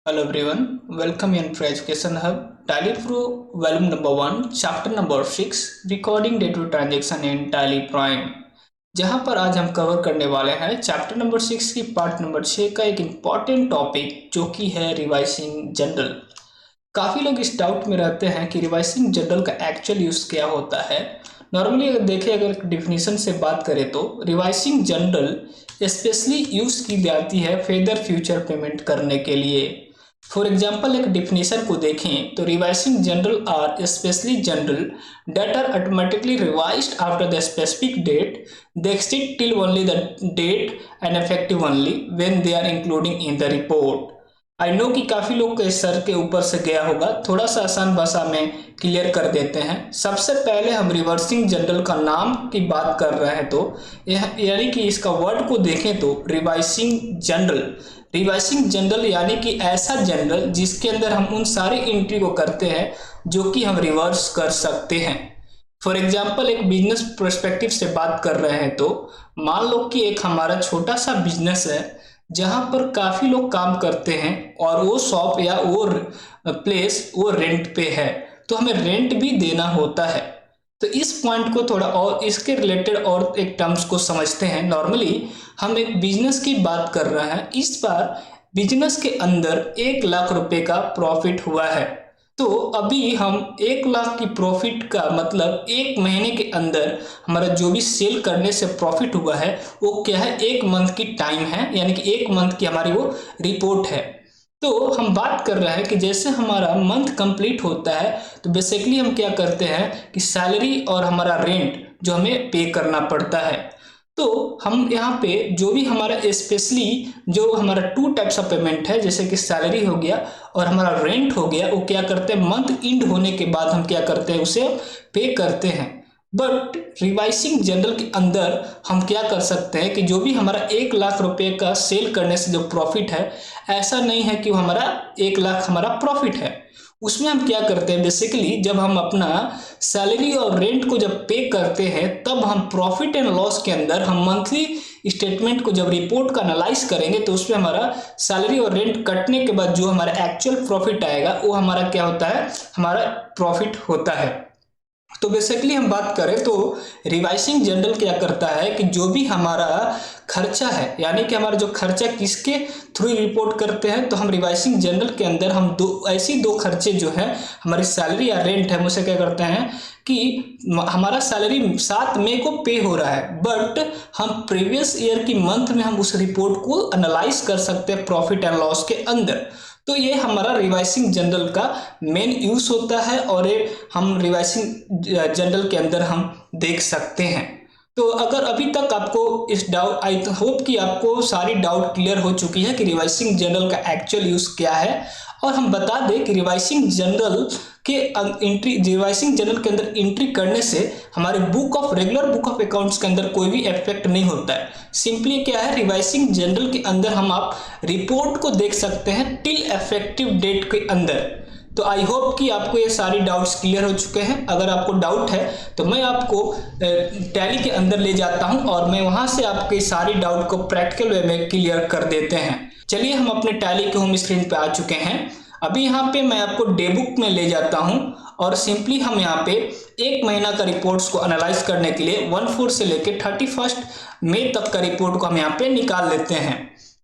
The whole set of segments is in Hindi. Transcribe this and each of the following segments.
Hello everyone, welcome in Pro Education Hub, Tally Pro Volume Number 1, Chapter Number 6, Recording Data Transaction in Tally Prime। जहां पर आज हम कवर करने वाले हैं चैप्टर नंबर 6 की पार्ट नंबर 6 का एक इम्पॉर्टेंट टॉपिक जो कि है रिवाइसिंग जनरल। काफ़ी लोग इस डाउट में रहते हैं कि रिवाइसिंग जनरल का एक्चुअल यूज़ क्या होता है। नॉर्मली अगर देखें, अगर डिफिनीशन से बात करें तो रिवाइसिंग जनरल स्पेशली यूज़ की जाती है फेदर फ्यूचर पेमेंट करने के लिए। फॉर एग्जाम्पल एक डिफिनीशन को देखें तो revising journal are specially journal date are automatically revised after the specific date they exist till only the date and effective only when they are including in the report. I know कि काफ़ी लोग के सर के ऊपर से गया होगा, थोड़ा सा आसान भाषा में क्लियर कर देते हैं। सबसे पहले हम रिवर्सिंग जनरल का नाम की बात कर रहे हैं तो यानी कि इसका वर्ड को देखें तो रिवाइसिंग जनरल यानी कि ऐसा जनरल जिसके अंदर हम उन सारी एंट्री को करते हैं जो कि हम रिवर्स कर सकते हैं। फॉर एग्जाम्पल एक बिजनेस पर्सपेक्टिव से बात कर रहे हैं तो मान लो कि एक हमारा छोटा सा बिजनेस है जहां पर काफ़ी लोग काम करते हैं और वो शॉप या वो प्लेस वो रेंट पे है, तो हमें रेंट भी देना होता है। तो इस पॉइंट को थोड़ा और इसके रिलेटेड और एक टर्म्स को समझते हैं। नॉर्मली हम एक बिजनेस की बात कर रहे हैं, इस बार बिजनेस के अंदर 1 लाख रुपए का प्रॉफिट हुआ है। तो अभी हम 1 लाख की प्रॉफिट का मतलब 1 महीने के अंदर हमारा जो भी सेल करने से प्रॉफिट हुआ है वो क्या है, 1 मंथ की टाइम है, यानी कि 1 मंथ की हमारी वो रिपोर्ट है। तो हम बात कर रहे हैं कि जैसे हमारा मंथ कंप्लीट होता है तो बेसिकली हम क्या करते हैं कि सैलरी और हमारा रेंट जो हमें पे करना पड़ता है। तो हम यहाँ पे जो भी हमारा स्पेशली जो हमारा 2 टाइप्स ऑफ पेमेंट है, जैसे कि सैलरी हो गया और हमारा रेंट हो गया, वो क्या करते हैं मंथ एंड होने के बाद हम क्या करते हैं उसे पे करते हैं। बट रिवाइसिंग जनरल के अंदर हम क्या कर सकते हैं कि जो भी हमारा 1 लाख रुपए का सेल करने से जो प्रॉफिट है, ऐसा नहीं है कि वो हमारा 1 लाख हमारा प्रॉफिट है। उसमें हम क्या करते हैं बेसिकली जब हम अपना सैलरी और रेंट को जब पे करते हैं तब हम प्रॉफिट एंड लॉस के अंदर हम मंथली स्टेटमेंट को जब रिपोर्ट का एनालाइज करेंगे तो उसमें हमारा सैलरी और रेंट कटने के बाद जो हमारा एक्चुअल प्रॉफिट आएगा वो हमारा क्या होता है, हमारा प्रॉफिट होता है। तो बेसिकली हम बात करें तो रिवाइसिंग जनरल क्या करता है कि जो भी हमारा खर्चा है, यानी कि हमारा जो खर्चा किसके थ्रू रिपोर्ट करते हैं, तो हम रिवाइसिंग जनरल के अंदर हम दो खर्चे जो है हमारी सैलरी या रेंट है, हम उसे क्या करते हैं कि हमारा सैलरी 7 मई को पे हो रहा है बट हम प्रीवियस ईयर की मंथ में हम उस रिपोर्ट को एनालाइज कर सकते हैं प्रॉफिट एंड लॉस के अंदर। तो ये हमारा रिवाइसिंग जनरल का मेन यूज होता है और ये हम रिवाइसिंग जनरल के अंदर हम देख सकते हैं। तो अगर अभी तक आपको इस डाउट, आई होप कि आपको सारी डाउट क्लियर हो चुकी है कि रिवाइसिंग जनरल का एक्चुअल यूज क्या है। और हम बता दें कि रिवाइसिंग जनरल के अंदर एंट्री करने से हमारे रेगुलर बुक ऑफ अकाउंट्स के अंदर कोई भी इफेक्ट नहीं होता है। सिंपली क्या है, रिवाइसिंग जनरल के अंदर हम आप रिपोर्ट को देख सकते हैं टिल इफेक्टिव डेट के अंदर। तो आई होप कि आपको ये सारी डाउट्स क्लियर हो चुके हैं। अगर आपको डाउट है तो मैं आपको टैली के अंदर ले जाता हूं और मैं वहां से आपके सारी डाउट को प्रैक्टिकल वे में क्लियर कर देते हैं। चलिए हम अपने टैली के होम स्क्रीन पे आ चुके हैं। अभी यहाँ पे मैं आपको डे बुक में ले जाता हूँ और सिंपली हम यहाँ पे 1 महीना का रिपोर्ट्स को एनालाइज करने के लिए 1/4 से लेके 31 मई तक का रिपोर्ट को हम यहाँ पे निकाल लेते हैं।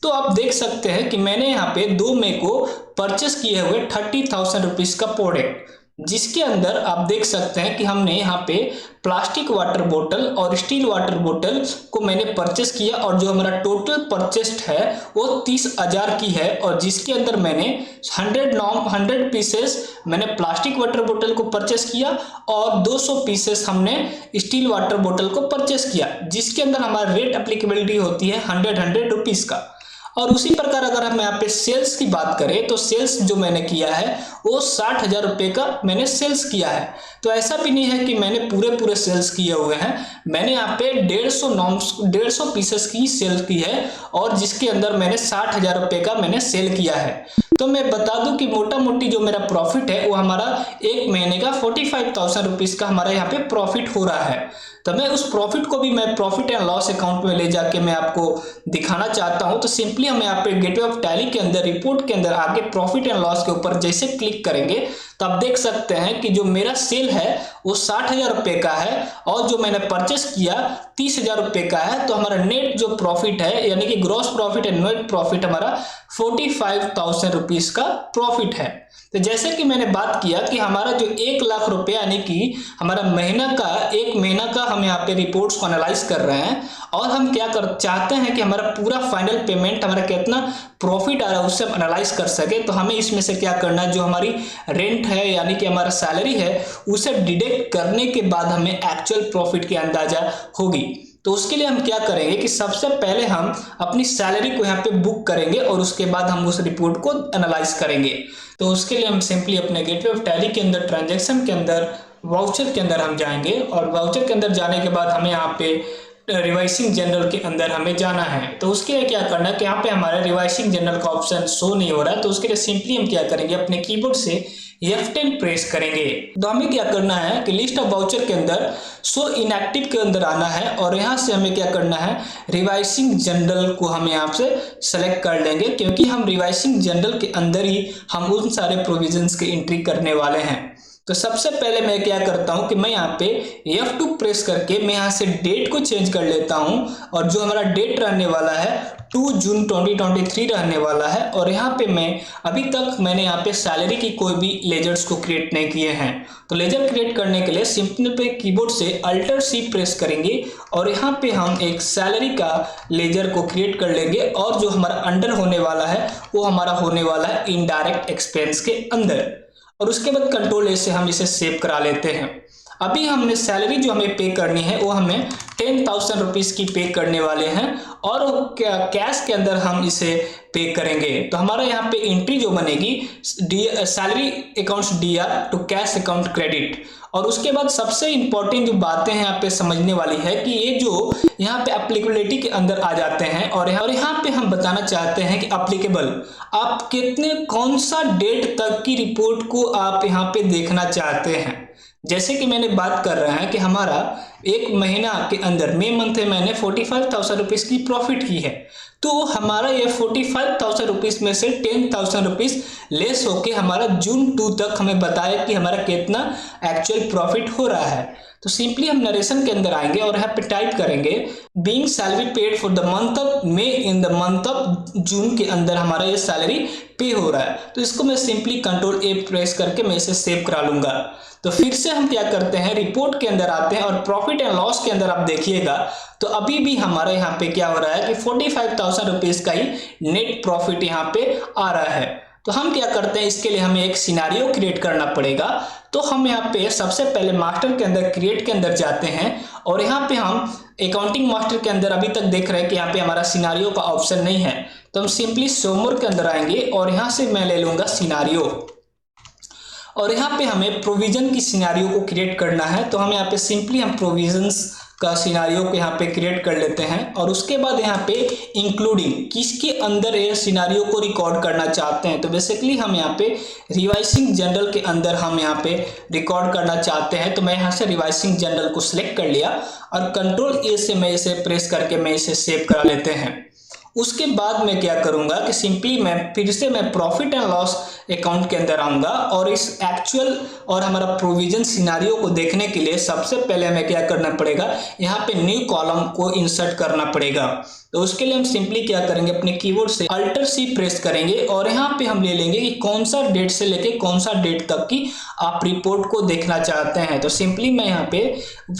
तो आप देख सकते हैं कि मैंने यहाँ पे 2 मई को परचेस किए हुए 30,000 रुपीज का प्रोडक्ट, जिसके अंदर आप देख सकते हैं कि हमने यहाँ पे प्लास्टिक वाटर बोतल और स्टील वाटर बोतल को मैंने परचेस किया और जो हमारा टोटल परचेस्ड है वो 30,000 की है। और जिसके अंदर मैंने 100 पीसेस मैंने प्लास्टिक वाटर बोतल को परचेस किया और 200 पीसेस हमने स्टील वाटर बोतल को परचेस किया, जिसके अंदर हमारा रेट एप्लीकेबिलिटी होती है 100 रुपीज का। और उसी प्रकार अगर हम यहाँ पे सेल्स की बात करें तो सेल्स जो मैंने किया है वो 60,000 रुपये का मैंने सेल्स किया है। तो ऐसा भी नहीं है कि मैंने पूरे सेल्स किए हुए हैं, मैंने यहाँ पे 150 पीसेस की सेल की है और जिसके अंदर मैंने 60,000 रुपये का मैंने सेल किया है। तो मैं बता दूं कि मोटा मोटी जो मेरा प्रॉफिट है वो हमारा एक महीने का 45,000 रुपीज़ का हमारा यहाँ पे प्रॉफिट हो रहा है। तो मैं उस प्रॉफिट को भी मैं प्रॉफिट एंड लॉस अकाउंट में ले जाके मैं आपको दिखाना चाहता हूं। तो सिंपली हम यहाँ पे गेटवे ऑफ टैली के अंदर रिपोर्ट के अंदर आगे प्रॉफिट एंड लॉस के ऊपर जैसे क्लिक करेंगे तो आप देख सकते हैं कि जो मेरा सेल है वो 60,000 रुपये का है और जो मैंने परचेस किया 30,000 रुपये का है। तो हमारा नेट जो प्रॉफिट है यानी कि gross profit and net profit हमारा 45,000 रुपीज का प्रॉफिट है। तो जैसे कि मैंने बात किया कि हमारा जो 1 लाख रुपए यानी कि हमारा एक महीना का हम यहाँ पे रिपोर्ट्स को एनालाइज कर रहे हैं और हम क्या चाहते हैं कि हमारा पूरा फाइनल पेमेंट हमारा कितना प्रॉफिट आ रहा है उससे हम एनालाइज कर सके। तो हमें इसमें से क्या करना है, जो हमारी रेंट है यानी कि हमारा सैलरी है उसे डिडक्ट करने के बाद हमें एक्चुअल प्रॉफिट की अंदाजा होगी। तो उसके लिए हम क्या करेंगे कि सबसे पहले हम अपनी सैलरी को यहाँ पे बुक करेंगे और उसके बाद हम उस रिपोर्ट को एनालाइज करेंगे। तो उसके लिए हम सिंपली अपने गेटवे ऑफ टैली के अंदर ट्रांजैक्शन के अंदर वाउचर के अंदर हम जाएंगे और वाउचर के अंदर जाने के बाद हमें यहाँ पे रिवाइसिंग जनरल के अंदर हमें जाना है। तो उसके लिए क्या करना है कि यहाँ पे हमारा रिवाइसिंग जनरल का ऑप्शन शो नहीं हो रहा है। तो उसके लिए सिंपली हम क्या करेंगे, अपने कीबोर्ड से F10 प्रेस करेंगे। तो हमें क्या करना है कि लिस्ट ऑफ वाउचर के अंदर शो इनएक्टिव के अंदर आना है और यहाँ से हमें क्या करना है, रिवाइसिंग जनरल को हम यहाँ से सेलेक्ट कर लेंगे क्योंकि हम रिवाइसिंग जनरल के अंदर ही हम उन सारे प्रोविजंस की एंट्री करने वाले हैं। तो सबसे पहले मैं क्या करता हूं कि मैं यहाँ पे F2 प्रेस करके मैं यहाँ से डेट को चेंज कर लेता हूं और जो हमारा डेट रहने वाला है 2 जून 2023 रहने वाला है। और यहाँ पे मैं अभी तक मैंने यहाँ पे सैलरी की कोई भी लेजर्स को क्रिएट नहीं किए हैं। तो लेजर क्रिएट करने के लिए सिंपल पे कीबोर्ड से Alt+C प्रेस करेंगे और यहाँ पे हम एक सैलरी का लेजर को क्रिएट कर लेंगे और जो हमारा अंडर होने वाला है वो हमारा होने वाला है इनडायरेक्ट एक्सपेंस के अंदर। और उसके बाद Ctrl+A से हम इसे सेव करा लेते हैं। अभी हमने सैलरी जो हमें पे करनी है वो हमें 10,000 रुपीज़ की पे करने वाले हैं और कैश के अंदर हम इसे पे करेंगे। तो हमारा यहाँ पे एंट्री जो बनेगी salary accounts DR to cash account credit. और उसके बाद सबसे इंपॉर्टेंट जो बातें हैं यहाँ पे समझने वाली है कि ये जो यहाँ पे एप्लीकेबिलिटी के अंदर आ जाते हैं और यहाँ पे हम बताना चाहते हैं कि एप्लीकेबल आप कौन सा डेट तक की रिपोर्ट को आप यहाँ पे देखना चाहते हैं। जैसे कि मैंने बात कर रहा है कि हमारा एक महीना के अंदर मई मंथ में मैंने 45,000 रुपीज़ की प्रॉफिट की है। तो हमारा ये 45,000 रुपीज़ में से 10,000 रुपीज़ लेस होके हमारा जून 2 तक हमें बताया कि हमारा कितना एक्चुअल प्रॉफिट हो रहा है। तो सिंपली हम नरेशन के अंदर आएंगे और यहाँ पे टाइप करेंगे being salary paid for the month of May in the month of June के अंदर हमारा ये सैलरी पे हो रहा है। तो इसको मैं सिंपली Ctrl+A प्रेस करके मैं इसे सेव करा लूंगा। तो फिर से हम क्या करते हैं, रिपोर्ट के अंदर आते हैं और प्रॉफिट एंड लॉस के अंदर आप देखिएगा तो अभी भी हमारे यहाँ पे क्या हो रहा है कि 45,000 रुपीज़ का ही नेट प्रॉफिट यहाँ पे आ रहा है। तो हम क्या करते हैं, इसके लिए हमें एक सिनारियो क्रिएट करना पड़ेगा। तो हम यहाँ पे सबसे पहले मास्टर के अंदर क्रिएट के अंदर जाते हैं और यहाँ पे हम अकाउंटिंग मास्टर के अंदर अभी तक देख रहे हैं कि यहाँ पे हमारा सिनारियो का ऑप्शन नहीं है। तो हम सिंपली शो मोर के अंदर आएंगे और यहाँ से मैं ले लूंगा सिनारियो और यहाँ पे हमें प्रोविजन की सिनारियो को क्रिएट करना है। तो हम यहाँ पे सिंपली हम प्रोविजंस का सिनारियो को यहाँ पे क्रिएट कर लेते हैं और उसके बाद यहाँ पे इंक्लूडिंग किसके अंदर ये सिनारियो को रिकॉर्ड करना चाहते हैं। तो बेसिकली हम यहाँ पे रिवाइसिंग जनरल के अंदर हम यहाँ पे रिकॉर्ड करना चाहते हैं। तो मैं यहाँ से रिवाइसिंग जनरल को सिलेक्ट कर लिया और Ctrl+A से मैं इसे प्रेस करके मैं इसे सेव करा लेते हैं। उसके बाद मैं क्या करूंगा कि सिंपली मैं फिर से मैं प्रॉफिट एंड लॉस अकाउंट के अंदर आऊंगा और इस एक्चुअल और हमारा प्रोविजन सिनारियो को देखने के लिए सबसे पहले हमें क्या करना पड़ेगा, यहाँ पे न्यू कॉलम को इंसर्ट करना पड़ेगा। तो उसके लिए हम सिंपली क्या करेंगे, अपने कीबोर्ड से Alt+C प्रेस करेंगे और यहाँ पे हम ले लेंगे कि कौन सा डेट से लेके कौन सा डेट तक की आप रिपोर्ट को देखना चाहते हैं। तो सिंपली मैं यहाँ पे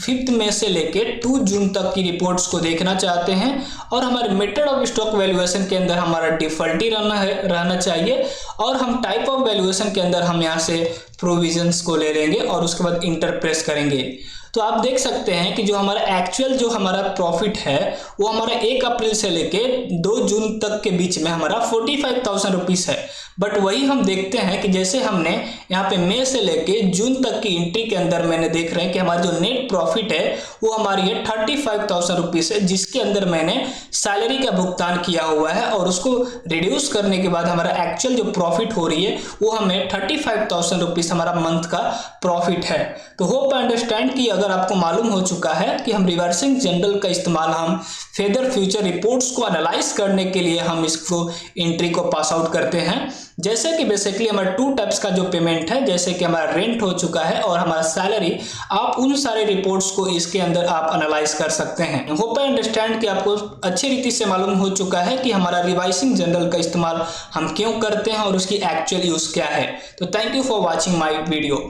5 मई से लेके 2 जून तक की रिपोर्ट्स को देखना चाहते हैं और हमारे मेथड ऑफ स्टॉक वैल्यूएशन के अंदर हमारा डिफॉल्टी रहना चाहिए और हम टाइप ऑफ वैल्यूएशन के अंदर हम यहाँ से प्रोविजंस को ले लेंगे और उसके बाद इंटर प्रेस करेंगे। तो आप देख सकते हैं कि जो हमारा एक्चुअल जो हमारा प्रॉफिट है वो हमारा 1 अप्रैल से लेके 2 जून तक के बीच में हमारा 45,000 रुपीज़ है। बट वही हम देखते हैं कि जैसे हमने यहाँ पे मई से लेके जून तक की एंट्री के अंदर मैंने देख रहे हैं कि हमारा जो नेट प्रॉफिट है वो हमारी है 35,000 रुपीज़ है, जिसके अंदर मैंने सैलरी का भुगतान किया हुआ है और उसको रिड्यूस करने के बाद हमारा एक्चुअल जो प्रॉफिट हो रही है वो हमें 35,000 रुपीज़ हमारा मंथ का प्रॉफिट है। तो होप अंडरस्टैंड कि अगर आपको मालूम हो चुका है कि हम रिवर्सिंग जनरल का इस्तेमाल हम फेदर फ्यूचर रिपोर्ट्स को एनालाइज करने के लिए हम इसको एंट्री को पास आउट करते हैं। जैसे कि बेसिकली हमारा 2 टाइप्स का जो पेमेंट है, जैसे कि हमारा रेंट हो चुका है और हमारा सैलरी, आप उन सारे रिपोर्ट्स को इसके अंदर आप एनालाइज कर सकते हैं। होप आई अंडरस्टैंड कि आपको अच्छी रीति से मालूम हो चुका है कि हमारा रिवाइजिंग जनरल का इस्तेमाल हम क्यों करते हैं और उसकी एक्चुअल यूज क्या है। तो thank you for watching my video.